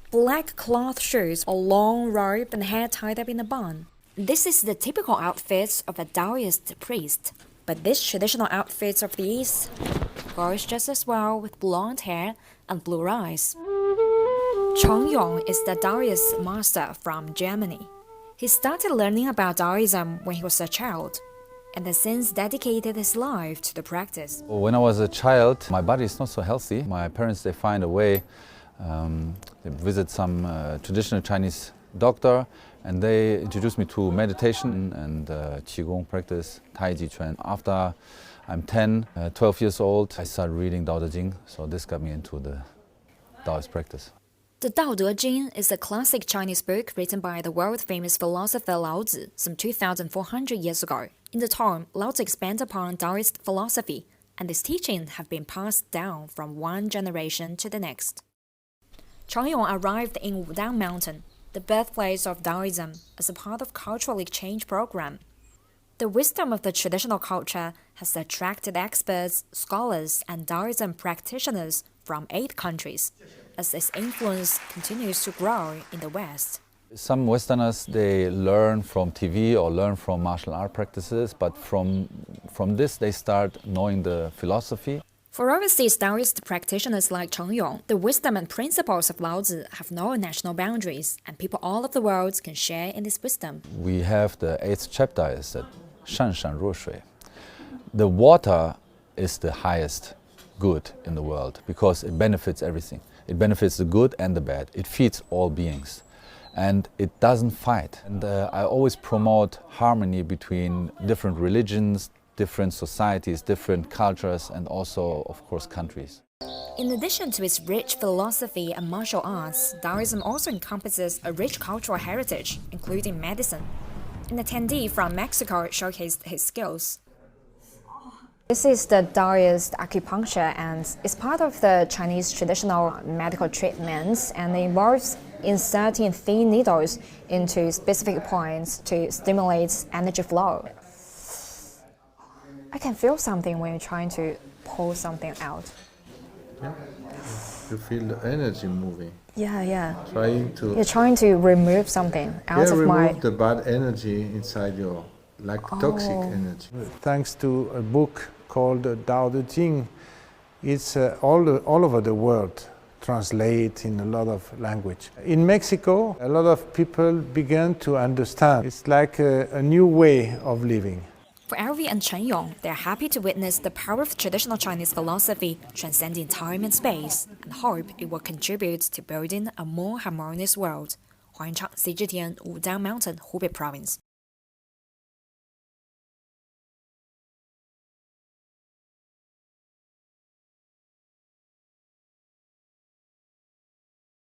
Black cloth shoes, a long robe, and hair tied up in a bun. This is the typical outfit of a Taoist priest. But this traditional outfit of the East goes just as well with blonde hair and blue eyes. Cheng Yong is the Taoist master from Germany. He started learning about Taoism when he was a child, and has since dedicated his life to the practice. When I was a child, my body is not so healthy. My parents, they find a way, they visit some traditional Chinese doctor, and they introduced me to meditation and Qigong practice, Tai Chi Chuan. After I'm 10, 12 years old, I started reading Tao Te Ching, so this got me into the Taoist practice. The Tao Te Ching is a classic Chinese book written by the world-famous philosopher Lao Tzu some 2,400 years ago. In the time, Lao Tzu expanded upon Taoist philosophy, and his teachings have been passed down from one generation to the next. Cheng Yong arrived in Wudang Mountain, the birthplace of Taoism, as a part of cultural exchange program. The wisdom of the traditional culture has attracted experts, scholars, and Taoism practitioners from 8 countries, as its influence continues to grow in the West. Some Westerners, they learn from TV or learn from martial art practices, but from this they start knowing the philosophy. For overseas Taoist practitioners like Cheng Yong, the wisdom and principles of Lao Tzu have no national boundaries, and people all over the world can share in this wisdom. We have the 8th chapter, is that Shan Shan Ruo Shui. The water is the highest good in the world because it benefits everything. It benefits the good and the bad. It feeds all beings. And it doesn't fight. And I always promote harmony between different religions, different societies, different cultures, and also, of course, countries. In addition to its rich philosophy and martial arts, Taoism also encompasses a rich cultural heritage, including medicine. An attendee from Mexico showcased his skills. This is the Taoist acupuncture, and it's part of the Chinese traditional medical treatments, and it involves inserting thin needles into specific points to stimulate energy flow. I can feel something when you're trying to pull something out. Yeah. You feel the energy moving. Yeah. You're trying to remove something out of remove the bad energy inside you, like toxic energy. Thanks to a book called Tao Te Ching, it's all over the world, translate in a lot of language. In Mexico, a lot of people began to understand. It's like a new way of living. For Elvie and Cheng Yong, they're happy to witness the power of traditional Chinese philosophy transcending time and space, and hope it will contribute to building a more harmonious world. 黄云昌 CGTN 武当 Mountain 湖北 Province